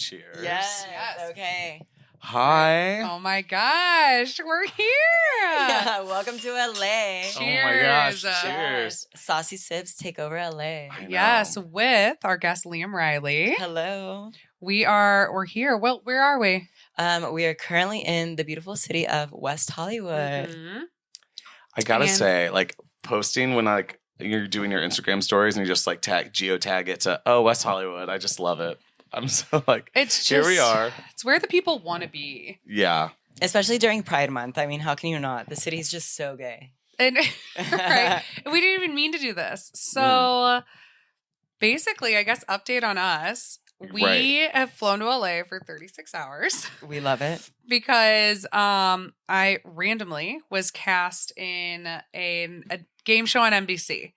Cheers. Yes. Okay. Hi. Oh my gosh, we're here. Yeah, welcome to LA. Oh my gosh. Cheers. Cheers. Saucy Sibz take over LA. I know. Yes, with our guest Liam Riley. Hello. We're here. Well, where are we? We are currently in the beautiful city of West Hollywood. Mhm. I gotta And- say, like posting when like you're doing your Instagram stories and you just like geotag it to West Hollywood. I just love it. I'm so like It's just here we are. It's where the people want to be. Yeah. Especially during Pride Month. I mean, how can you not? The city's just so gay. And right. We didn't even mean to do this. So basically, I guess update on us. We Right. have flown to LA for 36 hours We love it. because I randomly was cast in a game show on NBC.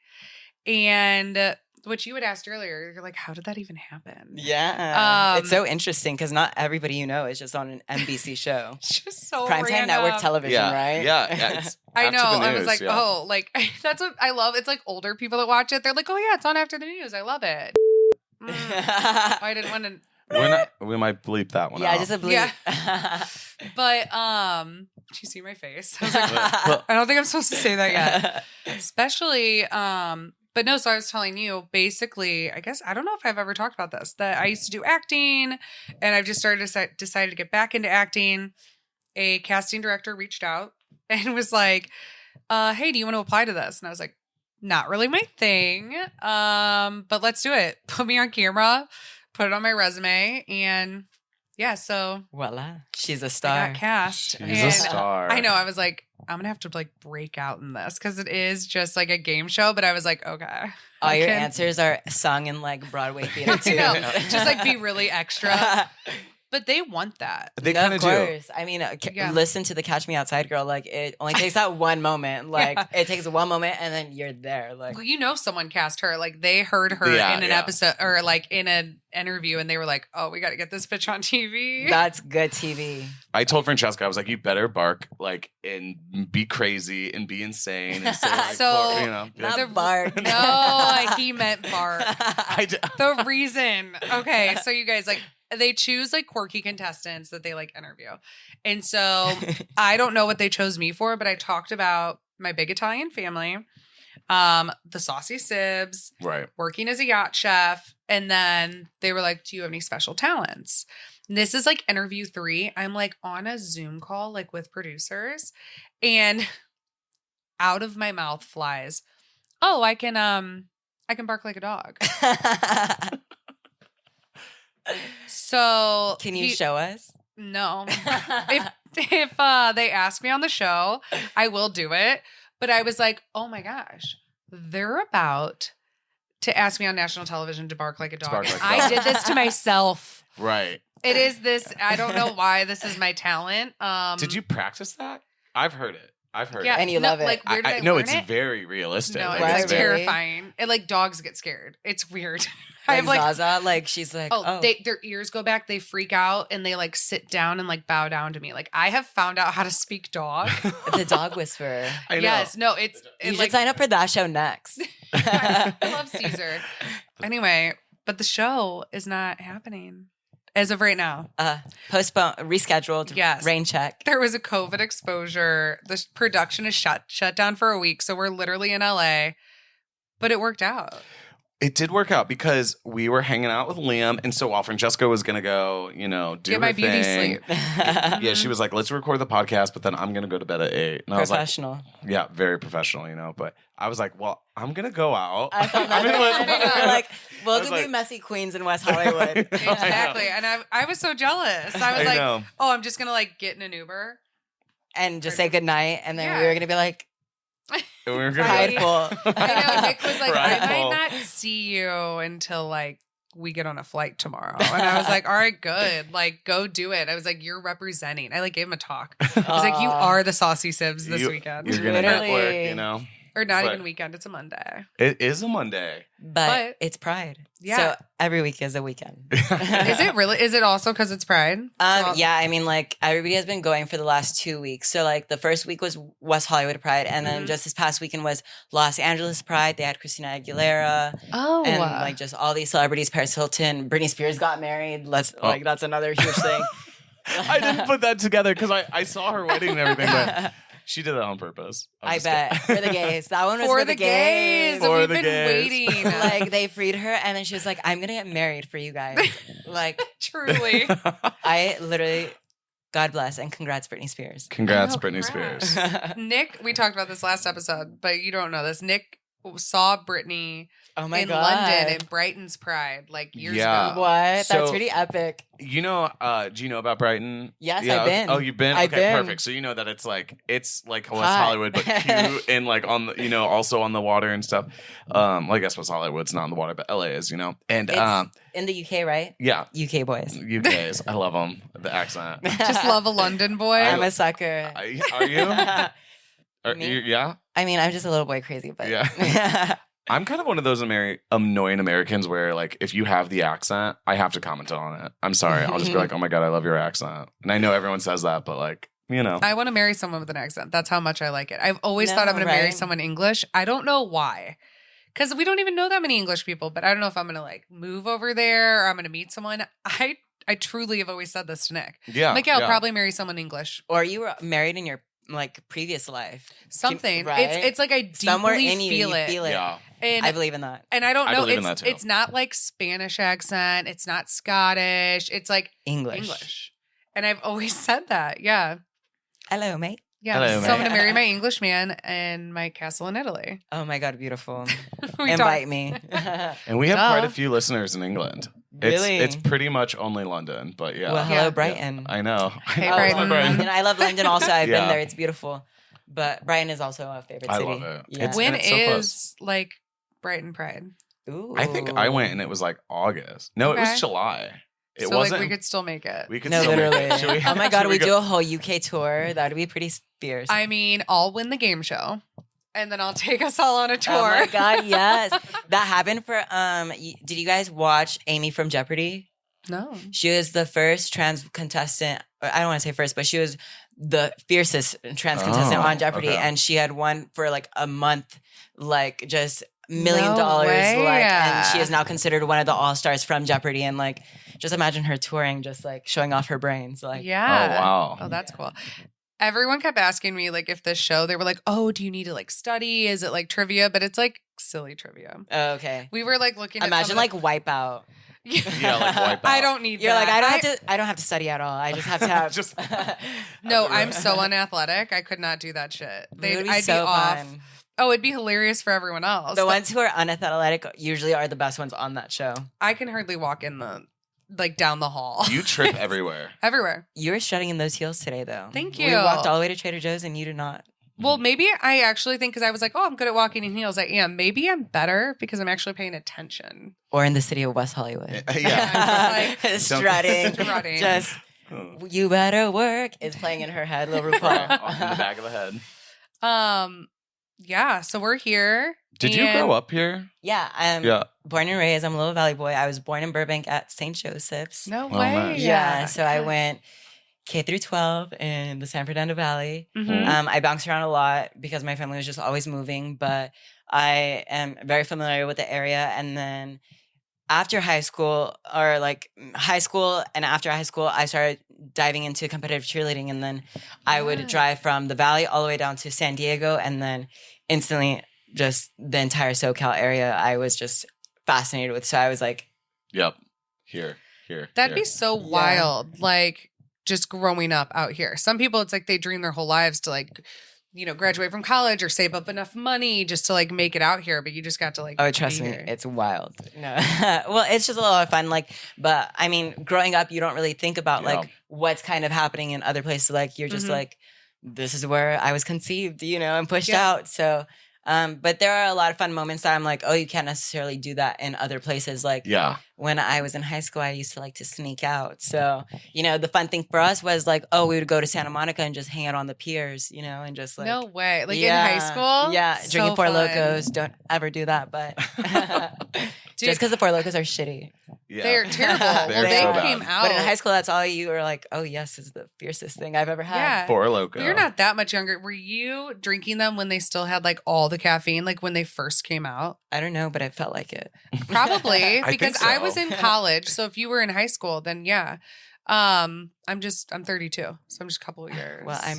And what you had asked earlier, you're like, how did that even happen? Yeah. It's so interesting because not everybody you know is just on an NBC show. It's just so Primetime random. network television, Yeah. right? Yeah. It's I after know. the I was news, like, yeah. oh, like that's what I love. It's like older people that watch it. They're like, oh yeah, it's on after the news. I love it. I didn't want to. We might bleep that one Yeah, out. just a bleep. Yeah. But do you see my face? I was like, Well, I don't think I'm supposed to say that yet. Especially, but no. So I was telling you, basically, I guess I don't know if I've ever talked about this. That I used to do acting, and I've just decided to get back into acting. A casting director reached out and was like, "Hey, do you want to apply to this?" And I was like, "Not really my thing, but let's do it. Put me on camera, put it on my resume, and yeah." So Voila. She's a I star. got cast. She's and a star. I know. I was like, I'm gonna have to like break out in this because it is just like a game show. But I was like, okay, All your can- answers are sung in like Broadway theater I tunes. know. Just like be really extra. But they want that. They No, kind of of do. course. I mean, Yeah. listen to the Catch Me Outside girl. Like, it only takes that one moment. Like, Yeah. it takes one moment and then you're there. Like, You know, someone cast her. Like they heard her Yeah, in an yeah. episode or like in an interview, and they were like, "Oh, we got to get this bitch on TV." that's good TV. I told Francesca, I was like, you better bark like and be crazy and be insane and say like, So, you know. Not The- bark. No, he meant Bart. I The reason. Okay, so you guys like they choose like quirky contestants that they like interview. And so I don't know what they chose me for, but I talked about my big Italian family, the saucy Sibz, right. working as a yacht chef, and then they were like, "Do you have any special talents?" And this is like interview 3. I'm like on a Zoom call like with producers, and out of my mouth flies, "Oh, I can bark like a dog." So Can you show us? No. If they ask me on the show, I will do it. But I was like, oh my gosh, they're about to ask me on national television to bark like a dog. bark like a I dog. did this to myself. Right. It is this. I don't know why this is my talent. Did you practice that? I've heard it. Yeah, And you no, love it. Like, where did I no, learn it's it? very realistic. No, Like, it's like Right, really? terrifying. It like dogs get scared. It's weird. I Like have like Zaza, like she's like, oh, their ears go back, they freak out, and they like sit down and like bow down to me. Like I have found out how to speak dog. the dog whisperer. I know. Yes, no, You it's should like sign up for that show next. I love Caesar. Anyway, but the show is not happening as of right now. Postpone, rescheduled. Yes. Rain check. There was a COVID exposure. The production is shut down for a week, so we're literally in LA. But it worked out. It did work out because we were hanging out with Liam, and so while Francesca was gonna go, do Get my her beauty thing, sleep. yeah, she was like, "Let's record the podcast," but then I'm gonna go to bed at 8. And I was like, Professional. "Yeah, very professional," But I was like, "Well, I'm gonna go out." I thought that. I'm gonna let- I know. Like, I we'll was be like- messy queens in West Hollywood. Exactly. And I was so jealous. I was I like, know. oh, I'm just gonna like get in an Uber. And just say goodnight. And then Yeah. we were going to be like, And we were gonna Right. prideful. I know Nick was like, I Prideful. might not see you until like we get on a flight tomorrow. And I was like, all right, good. Like, go do it. I was like, you're representing. I like gave him a talk. I was like, you are the saucy Sibs this weekend. You're gonna Literally. network, Or not But- even weekend. It's a Monday. It is a Monday. But it's Pride. Yeah. So every week is a weekend. Is it really? Is it also because it's Pride? Yeah, I mean, like, everybody has been going for the last 2 weeks. So, like, the first week was West Hollywood Pride, and then just this past weekend was Los Angeles Pride. They had Christina Aguilera, Oh. and like just all these celebrities. Paris Hilton, Britney Spears got married. Like, that's another huge thing. I didn't put that together because I saw her wedding and everything, but she did that on purpose. I bet for the gays. That one was for for the the gays. For We've the been gays. waiting. Like, they freed her, and then she was like, "I'm gonna get married for you guys." Like, Truly. I literally, God bless and congrats, Britney Spears. Congrats, Oh, Britney congrats. Spears. Nick, we talked about this last episode, but you don't know this. Nick saw Britney Oh my in god, London in Brighton's Pride like years Yeah. ago. what? So- That's pretty epic. You know, do you know about Brighton? Yes, Yeah, I've been. Oh, you've been? I've Okay, been. perfect. So you know that it's like West Hot. Hollywood, but cute and like on the, also on the water and stuff. Well, I guess West Hollywood's not on the water, but LA is, And It's in the UK, right? yeah, UK boys. UK's. I love them. The accent. Just love a London boy. I'm a sucker. Are you? Me? Yeah. I mean, I'm just a little boy crazy, but Yeah. I'm kind of one of those annoying Americans where, like, if you have the accent, I have to comment on it. I'm sorry. I'll just be like, oh my God, I love your accent. And I know everyone says that, but, like, I want to marry someone with an accent. That's how much I like it. I've always thought I'm going to marry right? someone English. I don't know why. Because we don't even know that many English people, but I don't know if I'm going to like move over there or I'm going to meet someone. I truly have always said this to Nick. yeah. I'm like, yeah, I'll probably marry someone English. or you were married in your like previous life. Something. Right? It's like I deeply Somewhere in you, feel you it. feel it. Yeah. And I believe in that. And I don't I know. believe in that too. It's not like Spanish accent. It's not Scottish. It's like English. English. And I've always said that. Yeah. Hello, mate. Yeah. Hello, so mate. I'm going to marry my English man in my castle in Italy. Oh my God, beautiful. We Invite me. And we have Duh. quite a few listeners in England. Really? It's pretty much only London, but yeah. Well, hello, Yeah. Brighton. I know. Hey, Oh, Brighton. London. I love London also. I've Yeah. been there. It's beautiful. But Brighton is also a favorite I city. love it. Yeah. It's- When and it's so close. is like Brighton Pride? Ooh. I think I went and it was like August. No, it Okay. was July. It so wasn't. like we could still make it. we could No, still make literally. it. Should we- Oh my God, should we go- do a whole UK tour. That would be pretty fierce. I mean, I'll win the game show. And then I'll take us all on a tour. Oh my God, yes. That happened for, did you guys watch Amy from Jeopardy? No. She was the first trans contestant. I don't want to say first, but she was the fiercest trans contestant Oh, on Jeopardy. okay. And she had won for like a month, like just $1 million. No way. Like, and she is now considered one of the all-stars from Jeopardy. And like, just imagine her touring, just like showing off her brains. Like, Yeah. Oh, wow. Oh, that's cool. Everyone kept asking me, like, if this show, they were like, oh, do you need to, like, study? Is it, like, trivia? But it's, like, silly trivia. oh, okay. We were, like, looking at Imagine some like of Wipeout. the- Yeah, like Wipeout. I don't need You're that. like, I don't have to study at all. I just have to have Just- No, I'm so unathletic. I could not do that shit. It would be I'd so be off. fun. Oh, it'd be hilarious for everyone else. The But ones who are unathletic usually are the best ones on that show. I can hardly walk in down the hall. You trip everywhere. Everywhere. You were strutting in those heels today, though. Thank We you. walked all the way to Trader Joe's, and you did not. Well, maybe I actually think because I was like, oh, I'm good at walking in heels. I am. Maybe I'm better because I'm actually paying attention. Or in the city of West Hollywood. Yeah. Strutting. Strutting. Just, you better work is playing in her head, little in the RuPaul. back of the head. Yeah. So we're here. Did you grow up here? Yeah, I'm Yeah. born and raised. I'm a little Valley boy. I was born in Burbank at St. Joseph's. No Oh, way. nice. Yeah, so I went K through 12 in the San Fernando Valley. Mhm. I bounced around a lot because my family was just always moving, but I am very familiar with the area. And then after high school, or like high school and after high school, I started diving into competitive cheerleading. And then I would Yeah. drive from the Valley all the way down to San Diego, and then instantly just the entire SoCal area I was just fascinated with. So I was like, Yep. Here. That'd here. be so wild. Like just growing up out here. Some people, it's like they dream their whole lives to like, graduate from college or save up enough money just to like make it out here. But you just got to like, oh, trust be me, here. it's wild. No, well, it's just a lot of fun. Like, but I mean, growing up, you don't really think about Yeah. like what's kind of happening in other places. Like, you're just Mhm. like, this is where I was conceived, and pushed Yeah. out. So But there are a lot of fun moments that I'm like, oh, you can't necessarily do that in other places. Like when I was in high school, I used to like to sneak out. So, the fun thing for us was like, oh, we would go to Santa Monica and just hang out on the piers, and just like. No way. Like in high school? Yeah. So drinking Four fun. Locos. Don't ever do that. But just because the Four Locos are shitty. Yeah. They're terrible. They're They so came bad. out. But in high school, that's all you were like, oh, yes, this is the fiercest thing I've ever had. Yeah. Four Loko. Well, you're not that much younger. Were you drinking them when they still had like all the caffeine, like when they first came out? I don't know, but it felt like it. Probably I because think I so. was in college. So if you were in high school, then yeah. I'm 32, so I'm just a couple of years. Well, I'm.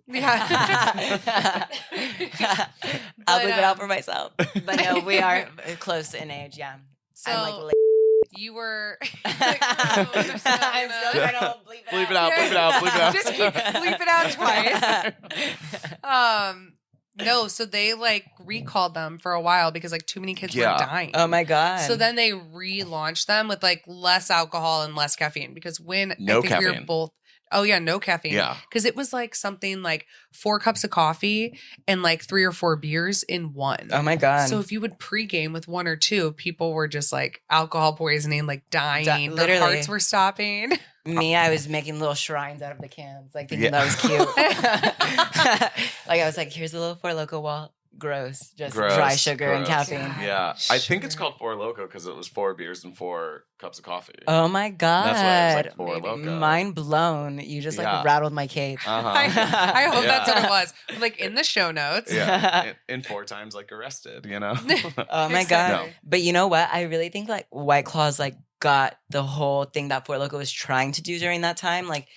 yeah. I'll leave it out for myself. But no, we are close in age. Yeah. So I'm like, you were. I'm still trying to Bleep it out. Bleep it out. Bleep it out. Just keep bleep it out twice. No, so they like recalled them for a while because like too many kids were dying. Oh my god. So then they relaunched them with like less alcohol and less caffeine because when No I think we were caffeine. both. Oh yeah, no caffeine. Yeah. Because it was like something like 4 cups of coffee and like 3 or 4 beers in one. Oh my god. So if you would pregame with 1 or 2, people were just like alcohol poisoning, like dying. Their literally. hearts were stopping. Me, I was making little shrines out of the cans, like thinking that was cute. Like I was like, here's a little Four Loko wall. Gross. Just dry sugar and gross. caffeine. Yeah. I think it's called Four Loko because it was 4 beers and 4 cups of coffee. Oh my god. That's why it was like Four Loko. Mind blown. You just like Yeah. rattled my cage. Uh-huh. I hope Yeah. that's what it was. Like in the show notes. Yeah. And 4 times like arrested, Oh my Exactly. god. No. But you know what? I really think like White Claws like got the whole thing that Four Loko was trying to do during that time. Like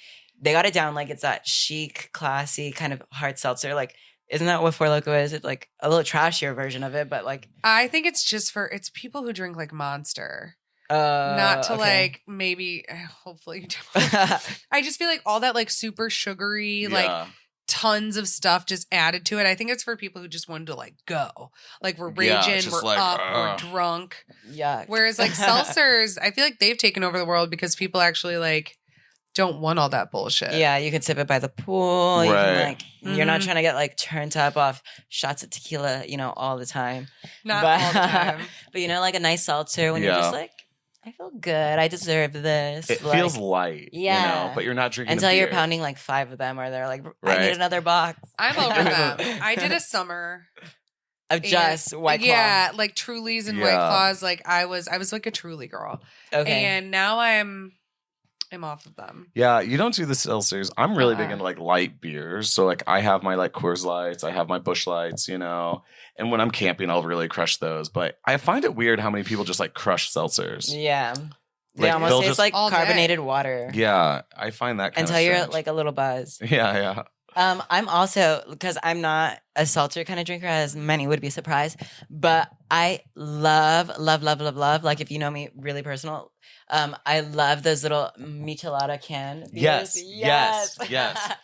they got it down like it's that chic, classy kind of hard seltzer. Like isn't that what Four Loko is? It's like a little trashier version of it, but like I think it's just it's people who drink like Monster. Not to okay. like maybe hopefully you don't. I just feel like all that like super sugary, like Yeah. tons of stuff just added to it. I think it's for people who just wanted to like go. Like we're Yeah, raging, it's just we're like, up, ugh. we're drunk. Yeah. Whereas like seltzers, I feel like they've taken over the world because people actually like don't want all that bullshit. Yeah, you could sip it by the pool. You can, Right. like you're not Mhm. trying to get like turned up off shots of tequila, all the time. Not But- all the time. But like a nice seltzer when you're Yeah. just like, I feel good. I deserve this. It like, feels light, Yeah. but you're not drinking until a you're beer. pounding like 5 of them, or they're like, I Right. need another box I'm over them. I did a summer. of just White Claw. Yeah, like Trulies and White Yeah. Claws. Like I was like a Truly girl. Okay. And now I'm off of them. Yeah, you don't do the seltzers. I'm really big Uh-uh. into like light beers. So like I have my like Coors Lights, I have my Busch Lights, and when I'm camping, I'll really crush those. But I find it weird how many people just like crush seltzers. Yeah. They Like, almost they'll taste just- like All day. carbonated water. Yeah, I find that kind Until of you're strange. like a little buzz. Yeah. I'm also, because I'm not a seltzer kind of drinker, as many would be surprised, but I love, like if you know me really personal, I love those little michelada can. Yes.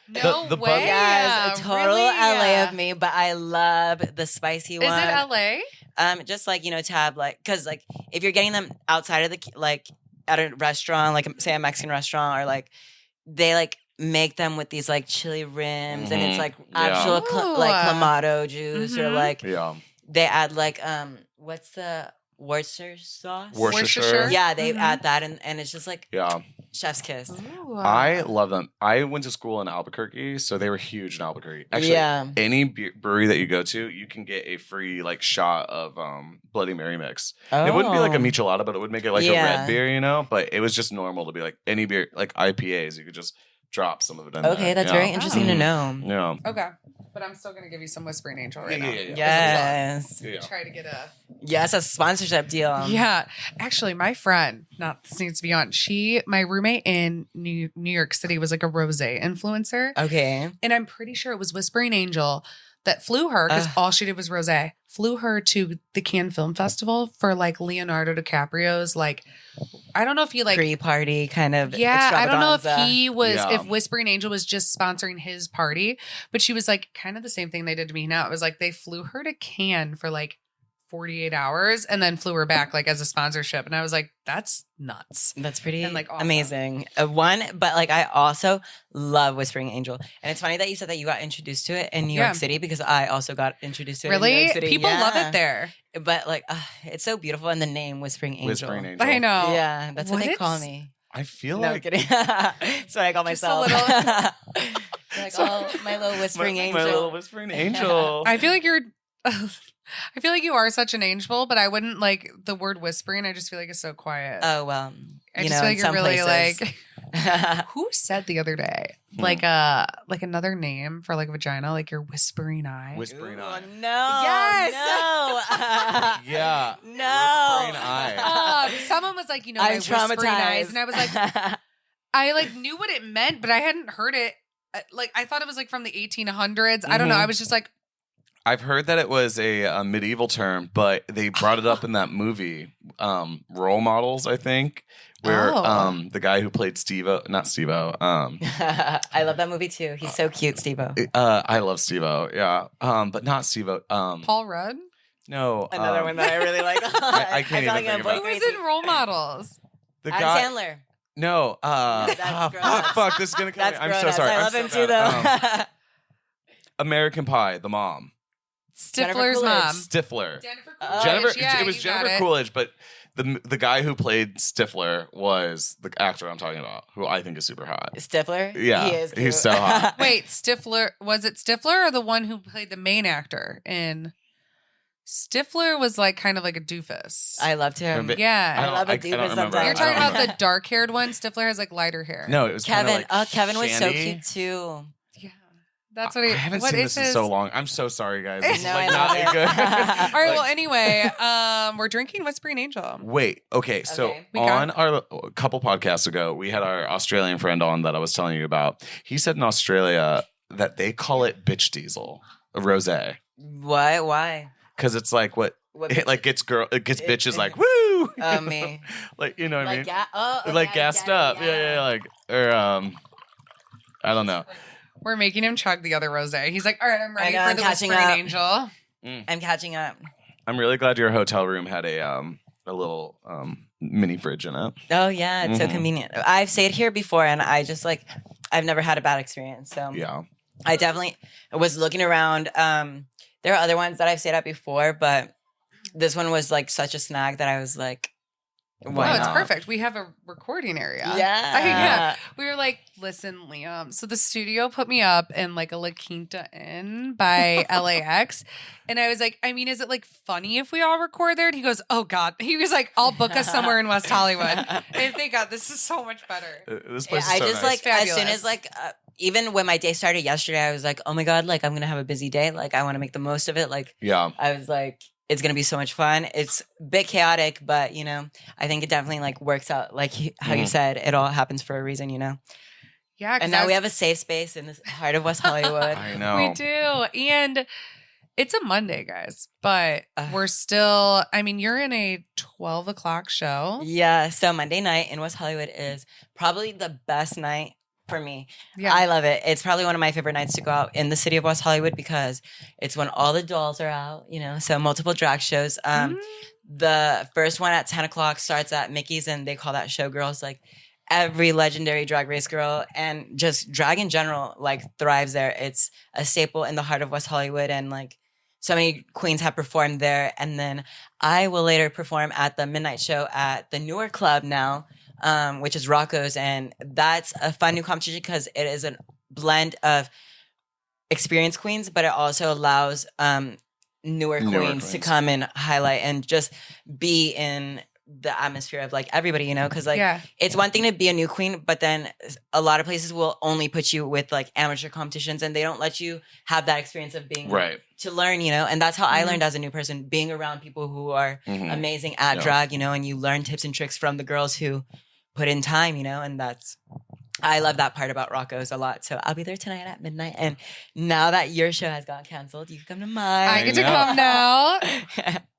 No the way. bug- Yes, a total Really? LA of me, but I love the spicy Is one. it LA? Just like, to have like, because like if you're getting them outside of the, like at a restaurant, like say a Mexican restaurant, or like they like make them with these like chili rims, and it's Mhm. like Yeah. actual Ooh. like clamato juice, or Mhm. like Yeah. they add like what's the Worcester sauce? Worcestershire. Yeah, they Mhm. add that, and it's just like Yeah. chef's kiss. Ooh. I love them. I went to school in Albuquerque, so they were huge in Albuquerque. Actually, Yeah. any brewery that you go to, you can get a free like shot of Bloody Mary mix. It wouldn't be like a Oh. michelada, but it would make it like a Yeah. red beer, But it was just normal to be like any beer, like IPAs. You could just drop some of it in there. Okay, that's Yeah. very interesting to know. Yeah. Okay. But I'm still gonna give you some Whispering Angel right now. Yeah. Yes. Yeah. Try to get a Yes, a sponsorship deal. yeah. Actually, my friend, not this needs to be on. My roommate in New York City was like a rosé influencer, Okay. and I'm pretty sure it was Whispering Angel that flew her because all she did was rosé. Flew her to the Cannes Film Festival for like Leonardo DiCaprio's like. I don't know if you like Pre-party kind of. yeah, I don't know if extravaganza. he was Yeah. if Whispering Angel was just sponsoring his party, but she was like kind of the same thing they did to me now. It was like they flew her to Cannes for like 48 hours and then flew her back like as a sponsorship. And I was like, that's nuts. That's pretty And, like, awesome. amazing. But like I also love Whispering Angel. And it's funny that you said that you got introduced to it in New York City because I also got introduced to it in New York City. People love it there. But like it's so beautiful, and the name Whispering Angel. Whispering Angel. I know. Yeah, that's what they call me. I feel No, like kidding. That's what I call Just a myself. little- Like, oh, my little Whispering Angel. my little whispering angel. I feel like I feel like you are such an angel, but I wouldn't like the word whispering. I just feel like it's so quiet. Oh well, I you just know, feel like in you're some really places. like. Who said the other day like another name for like vagina, like your whispering eye? Whispering eye. No. Yes. No. Yeah. No. Whispering eye. Someone was like, my I'm whispering eyes, traumatized. and I was like, I like knew what it meant, but I hadn't heard it. Like I thought it was like from the 1800s. I don't know. Mhm. I was just like, I've heard that it was a medieval term, but they brought it up in that movie, Role Models, I think, where the guy who played not Steve-O. I love that movie too. He's so cute, Steve-O. I love Steve-O, yeah. But not Steve-O. Paul Rudd. No. Another one that I really like. I can't even think about Who was in Role Models? The Adam guy. Sandler. No. That's gross. Fuck, this is going to kill me. That's I'm gross. so sorry. I I'm love so him too, bad. though. American Pie, the mom. Stifler's Coolidge. mom. Stifler. Jennifer Oh, Coolidge. It was Jennifer Coolidge, but the guy who played Stifler was the actor I'm talking about, who I think is super hot. Stifler? Yeah, He is cute. he's so hot. Wait, Stifler, was it Stifler or the one who played the main actor in Stifler was like kind of like a doofus. I loved him. Yeah. I love a I don't doofus remember. sometimes. You're I talking don't about the dark-haired one. Stifler has like lighter hair. No, it was Kevin. Like Kevin was so Shandy. cute too. Yeah. That's what he I haven't what seen is this in his- so long. I'm so sorry, guys. This is No, like I not love it. good. All right, Like, well, anyway, we're drinking Whispering Angel. wait. Okay, so Okay. We got- on our a couple podcasts ago, we had our Australian friend on that I was telling you about. He said in Australia that they call it bitch diesel, a rosé, What? Why? because it's like what it like gets bitches like woo. Oh, me. Like you know what I mean? okay, Like I gassed get it, up. Yeah, like or I don't know. We're making him chug the other rosé. He's like, all right, I'm ready know, for I'm the catching Whispering up. Angel. I'm catching up. I'm really glad your hotel room had a little mini fridge in it. Oh yeah, it's so Mhm. convenient. I've stayed here before, and I just like I've never had a bad experience. So Yeah. I definitely was looking around. There are other ones that I've stayed at before, but this one was like such a snag that I was like, why Wow, it's not? perfect. We have a recording area. Yeah. Yeah. We were like, listen, Liam. So the studio put me up in like a La Quinta Inn by LAX. And I was like, I mean, is it like funny if we all record there? And he goes, oh God. He was like, I'll book us somewhere in West Hollywood. And thank God, this is so much better. This place is I so just nice. like as soon Fabulous. as like even when my day started yesterday, I was like, oh my God, like I'm gonna have a busy day. Like I want to make the most of it. Like Yeah. I was like, it's gonna be so much fun. It's a bit chaotic, but you know, I think it definitely like works out. Like how you said, it all happens for a reason, you know. Yeah. And now we have a safe space in the heart of West Hollywood. I know. We do. And it's a Monday, guys, but we're still, I mean, you're in a 12 o'clock show. Yeah. So Monday night in West Hollywood is probably the best night for me. Yeah. I love it. It's probably one of my favorite nights to go out in the city of West Hollywood because it's when all the dolls are out, you know, so multiple drag shows. The first one at 10 o'clock starts at Mickey's and they call that Showgirls. Like every legendary drag race girl and just drag in general, like thrives there. It's a staple in the heart of West Hollywood and like so many queens have performed there. And then I will later perform at the midnight show at the newer club now, which is Rocco's. And that's a fun new competition because it is a blend of experienced queens, but it also allows newer queens to come and highlight and just be in the atmosphere of like everybody, you know, because like it's one thing to be a new queen, but then a lot of places will only put you with like amateur competitions and they don't let you have that experience of being Right. to learn, you know. And that's how I learned as a new person, being around people who are amazing at drag, you know, and you learn tips and tricks from the girls who put in time, you know, and I love that part about Rocco's a lot. So I'll be there tonight at midnight. And now that your show has got canceled, you can come to mine. I get to come now.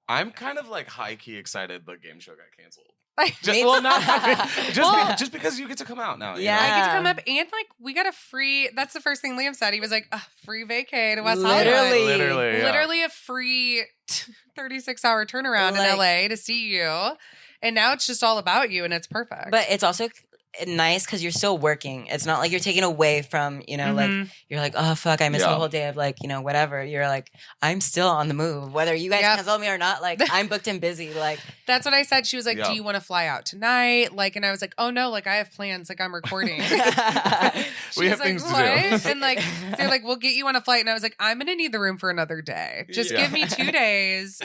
I'm kind of like high key excited the game show got canceled. Just because you get to come out now. Yeah. I get to come up and like we got a free. That's the first thing Liam said. He was like, free vacay to West Literally. Hollywood. Yeah. Literally a free 36-hour turnaround in LA to see you. And now it's just all about you and it's perfect. But it's also nice because you're still working. It's not like you're taken away from, like you're like, oh fuck, I missed the whole day of like, whatever. You're like, I'm still on the move. Whether you guys cancel me or not, like I'm booked and busy. Like that's what I said. She was like, do you want to fly out tonight? Like, and I was like, oh no, like I have plans, like I'm recording. We have things to do. And like they're like, we'll get you on a flight. And I was like, I'm gonna need the room for another day. Just give me 2 days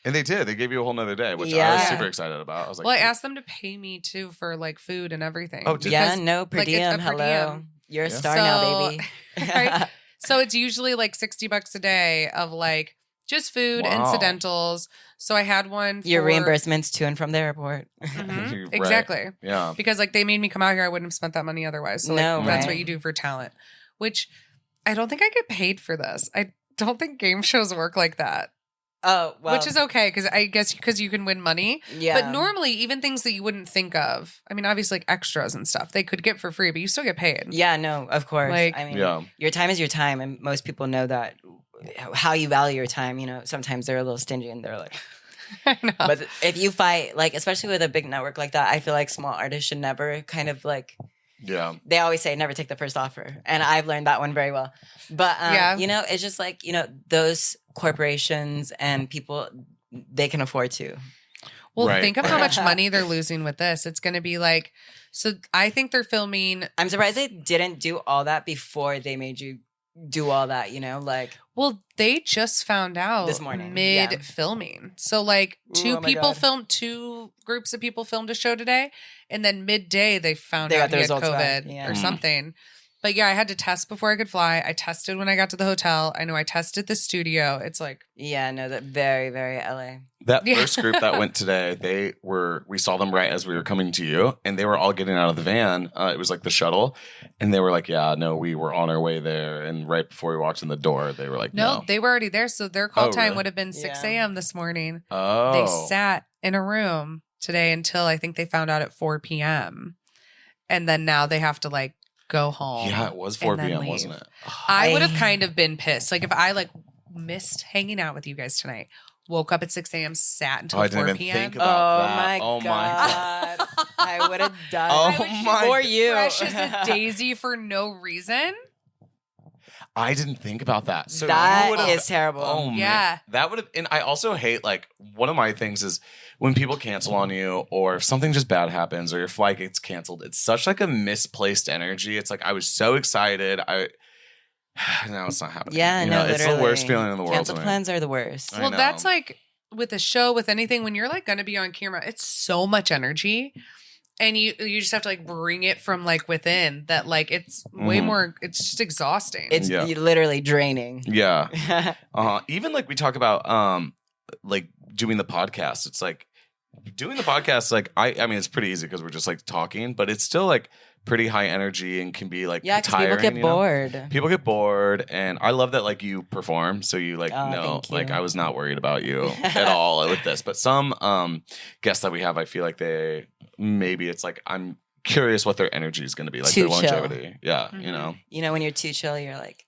And they did. They gave you a whole nother day, which I was super excited about. I was like, well, I asked them to pay me too for like food and everything. Oh, no per diem. Per Hello, diem. You're a star now, baby. Right? So it's usually like $60 a day of like just food, incidentals. So I had one for your reimbursements to and from the airport. Right. Exactly. Yeah. Because like they made me come out here, I wouldn't have spent that money otherwise. So like, that's what you do for talent. Which I don't think I get paid for this. I don't think game shows work like that. Oh, well. Which is okay, because I guess because you can win money. Yeah. But normally, even things that you wouldn't think of, I mean, obviously, like extras and stuff, they could get for free, but you still get paid. Yeah, no, of course. Like, I mean, your time is your time, and most people know that how you value your time. Sometimes they're a little stingy, and they're like, I know. But if you fight, like, especially with a big network like that, I feel like small artists should never kind of like. Yeah. They always say never take the first offer. And I've learned that one very well. But, it's just like, those corporations and people, they can afford to. Well, think of how much money they're losing with this. It's going to be like, so I think they're filming. I'm surprised they didn't do all that before they made you do all that, like. Well, they just found out this morning mid filming. So like two groups of people filmed a show today, and then midday they found out he had COVID or something. But yeah, I had to test before I could fly. I tested when I got to the hotel. I know I tested the studio. It's like that very, very LA. That first group that went today, we saw them right as we were coming to you, and they were all getting out of the van. It was like the shuttle, and they were like, yeah, no, we were on our way there. And right before we walked in the door, they were like, no. They were already there. So their call time would have been 6 a.m. this morning. Oh. They sat in a room today until I think they found out at 4 p.m. And then now they have to like go home. Yeah, it was 4 p.m., wasn't it? I would have kind of been pissed. Like if I like missed hanging out with you guys tonight, woke up at 6 a.m., sat until 4 p.m. I didn't even think about that. Oh my God. I would have died for you. Fresh as a daisy for no reason. I didn't think about that. So that is terrible. Oh, yeah. Man. That would have, and I also hate, like, one of my things is when people cancel on you, or if something just bad happens, or your flight gets canceled, it's such like a misplaced energy. It's like, I was so excited. Now it's not happening. Yeah, it's the worst feeling in the world. Cancel plans are the worst. Well, that's like with a show, with anything, when you're like going to be on camera, it's so much energy. And you just have to like bring it from like within that, like it's way more, it's just exhausting. It's literally draining. Yeah. Even like we talk about like doing the podcast. It's like doing the podcast, like I mean it's pretty easy because we're just like talking, but it's still like pretty high energy and can be like tiring. People get bored. People get bored, and I love that like you perform, so you like like I was not worried about you at all with this. But some guests that we have, I feel like it's like I'm curious what their energy is going to be like, their longevity. Yeah, when you're too chill, you're like,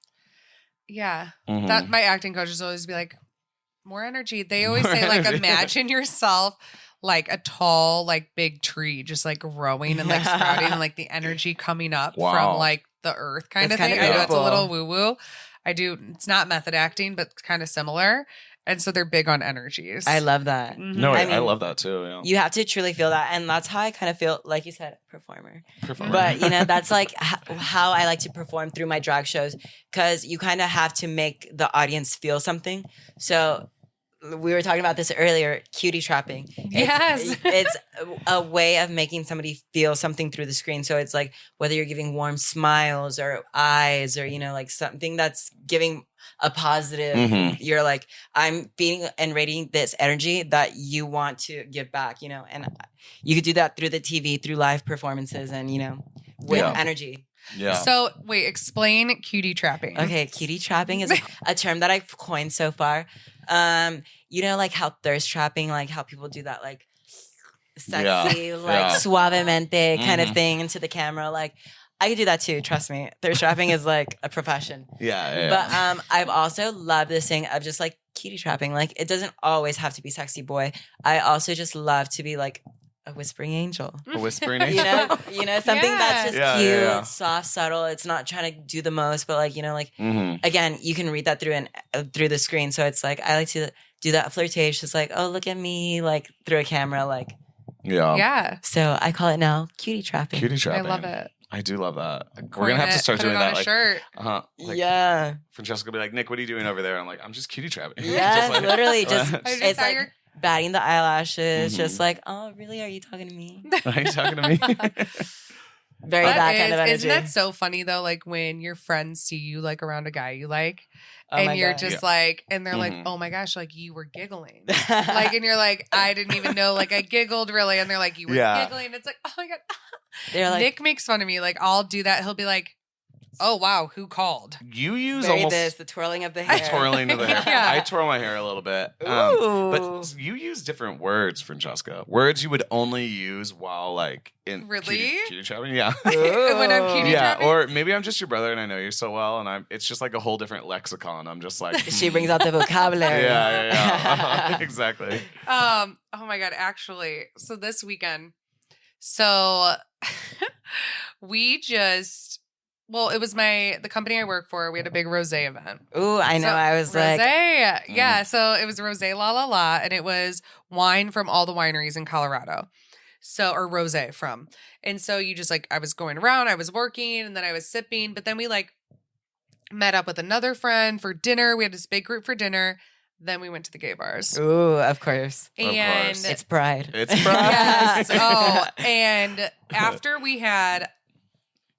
that my acting coaches always be like, more energy. They always say like, imagine yourself like a tall, like big tree, just like growing and like sprouting and like the energy coming up from like the earth kind of thing. I know it's a little woo woo. It's not method acting, but kind of similar. And so they're big on energies. I love that. Mm-hmm. No, I love that too. Yeah. You have to truly feel that. And that's how I kind of feel, like you said, performer. But, that's like how I like to perform through my drag shows, because you kind of have to make the audience feel something. So we were talking about this earlier, cutie trapping. Yes. It's a way of making somebody feel something through the screen. So it's like whether you're giving warm smiles or eyes or, like something that's giving a positive, you're like, I'm feeding and radiating this energy that you want to give back, and you could do that through the TV, through live performances and, with energy. Yeah. So wait, explain cutie trapping. Okay. Cutie trapping is a term that I've coined so far. Like how thirst trapping, like how people do that, like sexy, suavemente kind of thing into the camera. Like, I could do that too. Trust me. Thirst trapping is like a profession. Yeah. But I've also loved this thing of just like cutie trapping. Like, it doesn't always have to be sexy boy. I also just love to be like a whispering angel. A whispering angel. You know, something that's just cute, soft, subtle. It's not trying to do the most, but like, you know, like again, you can read that through the screen. So it's like I like to do that flirtation. It's like, oh, look at me, like through a camera, like So I call it now cutie trapping. Cutie trapping. I love it. I do love that. We're gonna have to start doing that. Like, shirt. Like, Francesca will be like, Nick, what are you doing over there? I'm like, I'm just cutie trapping. Yeah, just like, literally, it's like batting the eyelashes, just like, oh, really? Are you talking to me? Are you talking to me? Very that kind of energy. Isn't that so funny though? Like when your friends see you like around a guy you like, and you're just like, and they're like, oh my gosh, like you were giggling, like, and you're like, I didn't even know, like I giggled really, and they're like, you were giggling. It's like, oh my god. They're like, Nick makes fun of me. Like I'll do that. He'll be like, oh wow, who called? You use almost the twirling of the hair. Twirling of the hair. I twirl my hair a little bit. But you use different words, Francesca. Words you would only use while like in cutie trapping. Yeah. When I'm cutie trapping? Or maybe I'm just your brother and I know you so well, and it's just like a whole different lexicon. I'm just like she brings out the vocabulary. Yeah. Exactly. Oh my god, actually. So this weekend, it was the company I work for. We had a big rosé event. Ooh, I know. I was rosé, like, yeah. So it was rosé la la la, and it was wine from all the wineries in Colorado. So, or rosé from, and so you just like, I was going around, I was working, and then I was sipping, but then we like met up with another friend for dinner. We had this big group for dinner. Then we went to the gay bars. Ooh, of course. And it's pride. It's pride. Yes. Oh, and after we had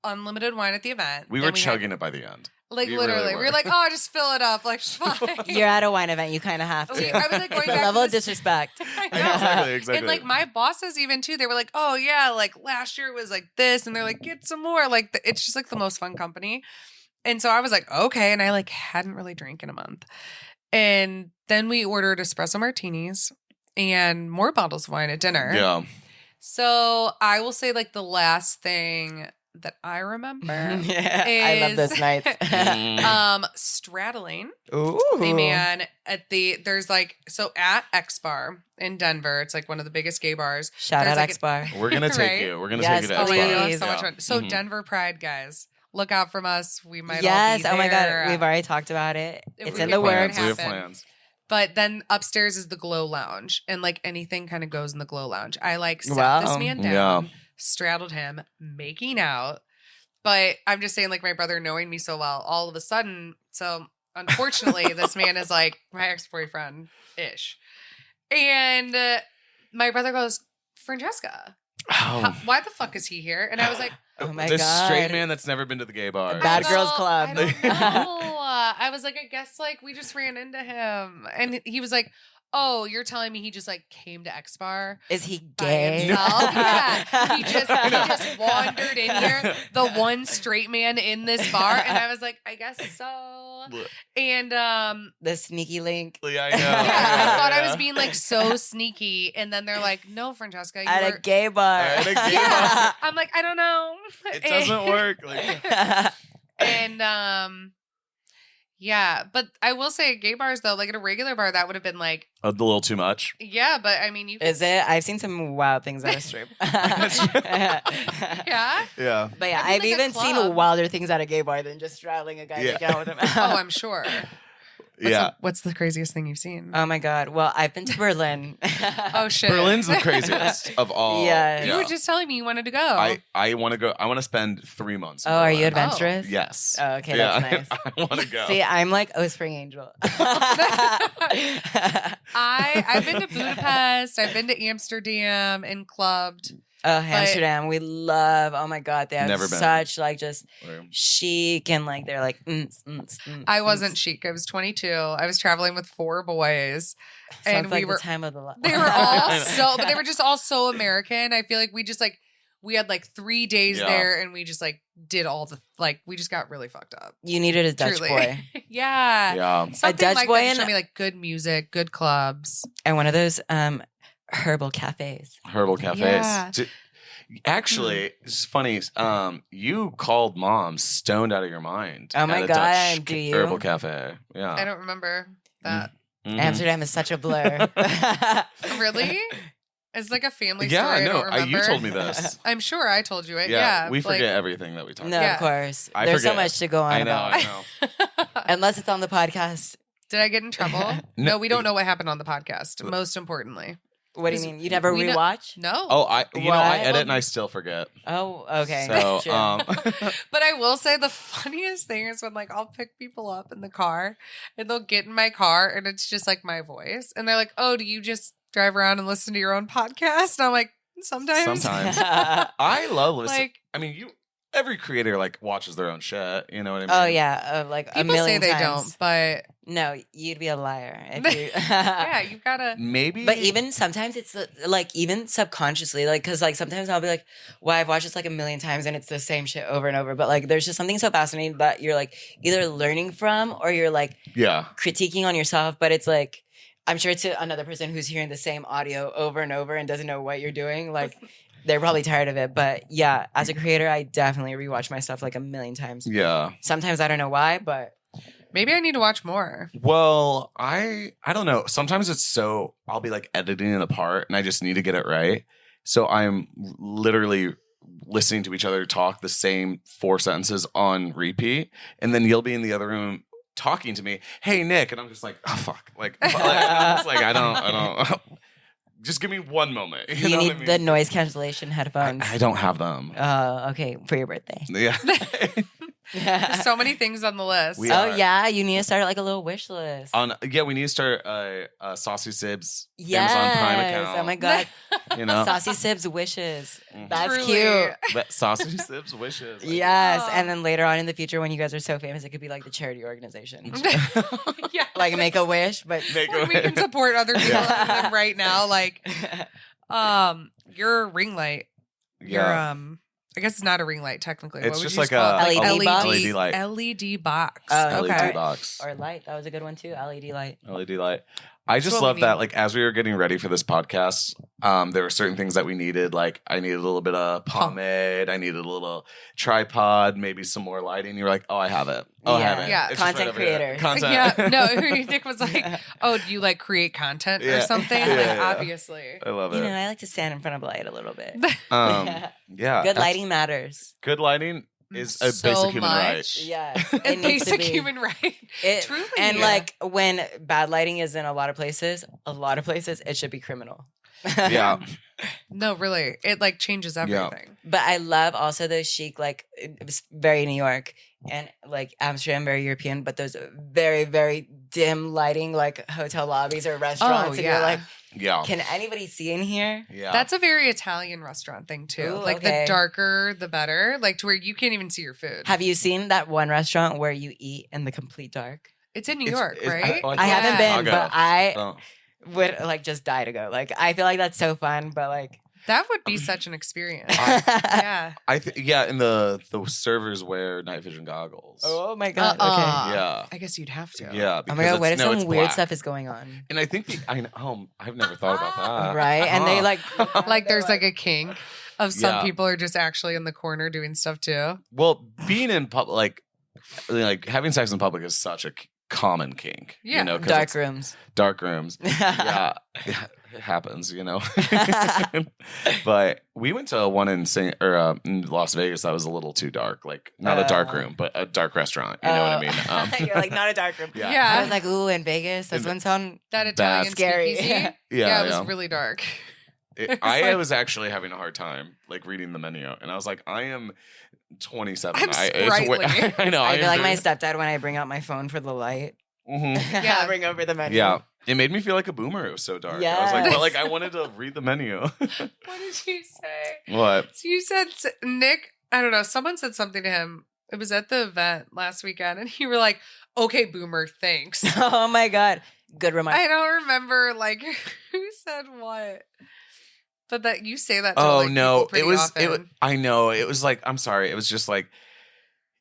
unlimited wine at the event, we were chugging it by the end. Like literally, we were like, "Oh, just fill it up." Like, fine. You're at a wine event, you kind of have to. I was like, going it's a level of disrespect. I know. Exactly. And like my bosses, even too, they were like, "Oh yeah, like last year was like this," and they're like, "Get some more." Like, it's just like the most fun company. And so I was like, "Okay," and I like hadn't really drank in a month. And then we ordered espresso martinis and more bottles of wine at dinner. Yeah. So I will say like the last thing that I remember I love those nights. Straddling. Ooh. The man at at X Bar in Denver. It's like one of the biggest gay bars. Shout out X Bar. We're gonna take you. We're gonna take you to X Bar. So much fun. So Denver Pride, guys. Look out from us. We might all be oh my there. God. We've already talked about it. It's in the works. We have plans. But then upstairs is the Glow Lounge. And like anything kind of goes in the Glow Lounge. I like sat this man down, straddled him, making out. But I'm just saying, like my brother knowing me so well, all of a sudden, so unfortunately, this man is like my ex-boyfriend-ish. And my brother goes, Francesca, why the fuck is he here? And I was like, oh my God. This straight man that's never been to the gay bar. Bad Girls Club. I don't know. I was like, I guess like we just ran into him. And he was like, oh, you're telling me he just like came to X Bar? Is he gay? Yeah. He just wandered in here, the one straight man in this bar. And I was like, I guess so. And the sneaky link. Yeah, I know. I thought I was being like so sneaky. And then they're like, no, Francesca. At a gay bar. At a gay bar. I'm like, I don't know. It doesn't work. And yeah, but I will say gay bars though, like at a regular bar, that would have been like a little too much. Yeah, but I mean, is it? I've seen some wild things at a strip. Yeah. Yeah. But yeah, I've even seen wilder things at a gay bar than just straddling a guy to get out with him. Oh, I'm sure. What's the craziest thing you've seen? Oh my God. Well, I've been to Berlin. Oh shit. Berlin's the craziest of all. Yeah. You were just telling me you wanted to go. I want to go. I want to spend 3 months. Oh, are you adventurous? Yes. Oh, okay. That's nice. I want to go. See, I'm like Spring Angel. I've been to Budapest. I've been to Amsterdam and clubbed. Oh, Amsterdam. We love, oh my God. They have such like just chic and like they're like, I wasn't chic. I was 22. I was traveling with 4 boys. And we were, the time of the life. They were all but they were just all so American. I feel like we had like 3 days there and we just like did all the, like, we just got really fucked up. You needed a Dutch boy. Yeah. A Dutch boy and show me like good music, good clubs. And one of those, herbal cafes. Herbal cafes. Yeah. Actually, it's funny. You called Mom stoned out of your mind. Oh my at a God, Dutch do you? Herbal cafe. Yeah. I don't remember that. Mhm. Amsterdam is such a blur. Really? It's like a family Yeah, story. I no, don't remember. you told me this. I'm sure I told you it. Yeah, Yeah. we forget everything that we talk No, about. of course. I There's so forget. much to go on I know, about. I know. Unless it's on the podcast. Did I get in trouble? No. No, we don't know what happened on the podcast, most importantly. What do you mean? You never we know- rewatch? No. Oh, I What? edit and I still forget. Oh, okay. So, Sure. But I will say the funniest thing is when like I'll pick people up in the car and they'll get in my car and it's just like my voice. And they're like, oh, do you just drive around and listen to your own podcast? And I'm like, sometimes. I love listening. Like, I mean, every creator like watches their own shit. You know what I mean? Oh yeah, like a people say million they times. don't, but No, you'd be a liar if you. yeah, you gotta. Maybe. But even sometimes it's like even subconsciously, like because like sometimes I'll be like, well, I've watched this like a million times and it's the same shit over and over. But like, there's just something so fascinating that you're like either learning from or you're like Yeah. critiquing on yourself. But it's like I'm sure to another person who's hearing the same audio over and over and doesn't know what you're doing, like. They're probably tired of it, but yeah, as a creator, I definitely rewatch my stuff like a million times. Yeah. Sometimes I don't know why, but Maybe I need to watch more. Well, I don't know. Sometimes it's so I'll be like editing it apart and I just need to get it right. So I'm literally listening to each other talk the same 4 sentences on repeat, and then you'll be in the other room talking to me, "Hey Nick," and I'm just like, "Oh fuck!" Like, I'm just like I don't. Just give me one moment. you know need what I mean? the noise cancellation headphones. I don't have them. Okay, for your birthday. Yeah. There's so many things on the list. We Oh are. yeah, you need to start like a little wish list. We need to start a Saucy Sibz Yes. Amazon Prime account. Oh my god, You know, Saucy Sibz wishes. Mhm. That's Truly. cute. That Saucy Sibz wishes. Yes, Oh. and then later on in the future, when you guys are so famous, it could be like the charity organization, Yeah. like Make a Wish, but Make Like, we can support other people right now. Like, your ring light. Your Yeah. I guess it's not a ring light technically. It's What would just you like call it? a LED box? LED light. LED box. Oh, LED okay. box. or light. That was a good one too. LED light. LED light. I just what we love that. need. Like as we were getting ready for this podcast, there were certain things that we needed. Like I needed a little bit of pomade. I needed a little tripod, maybe some more lighting. You were like, "Oh, I have it. Oh, I have Yeah. it. Yeah. It's just Content over here. creator. Content. Yeah, no, Nick was like, "Oh, do you like create content Yeah. or something?" Yeah, Like, yeah. obviously. I love You know, it. I like to stand in front of light a little bit. Yeah. Good lighting matters. Good lighting is a So basic human right. much. Yes, A it needs to basic be. human right. It, Truly. and like when bad lighting is in a lot of places, it should be criminal. Yeah. No, really, it like changes everything. But I love also those chic, like it was very New York and like Amsterdam, very European, but those very, very dim lighting, like hotel lobbies or restaurants. And yeah. you're like, Yeah. can anybody see in here? Yeah. That's a very Italian restaurant thing too. Ooh, Like okay. the darker, the better. Like to where you can't even see your food. Have you seen that one restaurant where you eat in the complete dark? It's in New It's- York, it's- right? I haven't been, I'll go. but I Oh. would like just die to go. Like I feel like that's so fun, but like That would be such an experience. I- Yeah. I think and the servers wear night vision goggles. oh my god. Yeah. I guess you'd have to. Yeah. Oh my god, what if it's some weird black. stuff is going on? And I think I've never thought about that. Right? And they like Like there's like a kink of some Yeah. people are just actually in the corner doing stuff too. Well, being in public, like having sex in public is such a common kink. Yeah. You know, 'cause dark it's rooms. dark rooms. Yeah, it happens, you know. But we went to one in Las Vegas that was a little too dark. Like not a dark room, but a dark restaurant. You know what I mean? You're like not a dark room. Yeah. Yeah. I was like, ooh, in Vegas, this In- one sound That Italian scary. speakeasy. Yeah, It was really dark. I was actually having a hard time like reading the menu, and I was like, I am 27. I'm sprightly. I know. I feel like my am stepdad when I bring out my phone for the light. Mhm. Yeah. bring over the menu. Yeah, it made me feel like a boomer. It was so dark. I was like, Yes. but like I wanted to read the menu. What did you say? What? So you said Nick, I don't know, someone said something to him. It was at the event last weekend, and you were like, "Okay, boomer, thanks." Oh my god. Good reminder. I don't remember like who said what, but that you say that. To, Oh like, no, people pretty it was. often. I know it was like. I'm sorry. It was just like.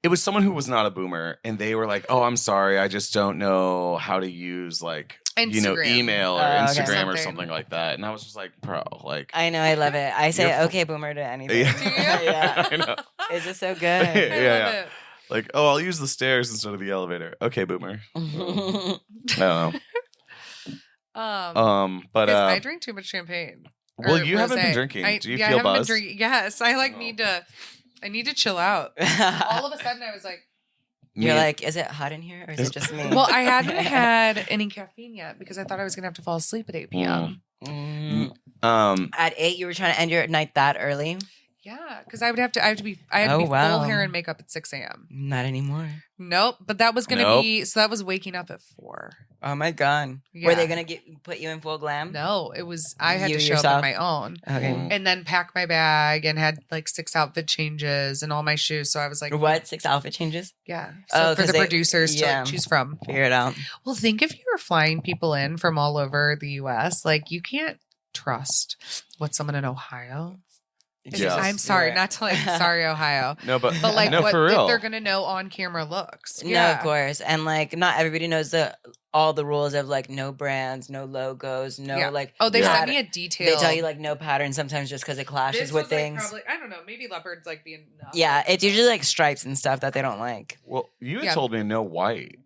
It was someone who was not a boomer, and they were like, "Oh, I'm sorry. I just don't know how to use like email or okay. Instagram or something like that. And I was just like, bro, like. I know, I love it. I say, okay, boomer to anything. Yeah. I know. It's just so good. I love it. Like, I'll use the stairs instead of the elevator. Okay, boomer. I don't know. But I drink too much champagne. Well, you haven't been drinking. Do you feel buzzed? Yes, I need to. I need to chill out. All of a sudden, I was like, You're like, is it hot in here or is it just me? well, I hadn't had any caffeine yet because I thought I was gonna have to fall asleep at 8 p.m. At 8, you were trying to end your night that early? Yeah, because I had to be full hair and makeup at 6 a.m. Not anymore. Nope, but that was gonna be so. That was waking up at 4. Oh my god! Yeah. Were they gonna put you in full glam? No, it was. I had to show yourself? up on my own. Okay. And then pack my bag and had like 6 outfit changes and all my shoes. So I was like, what? 6 outfit changes? Yeah. So for the producers to yeah, choose from. Figure it out. Well, think if you were flying people in from all over the U.S., like you can't trust what someone in Ohio. Yes. I'm sorry, Right. not to like, sorry, Ohio. No, but like no, what for real. if they're gonna know on camera looks? No, of course. And like not everybody knows all the rules of like no brands, no logos, no like. Oh, they Yeah. sent me a detail. They tell you like no pattern sometimes just because it clashes this with was, things. Like, probably, I don't know, maybe leopards like being. Yeah, it's usually like stripes and stuff that they don't like. Well, you had told me no white.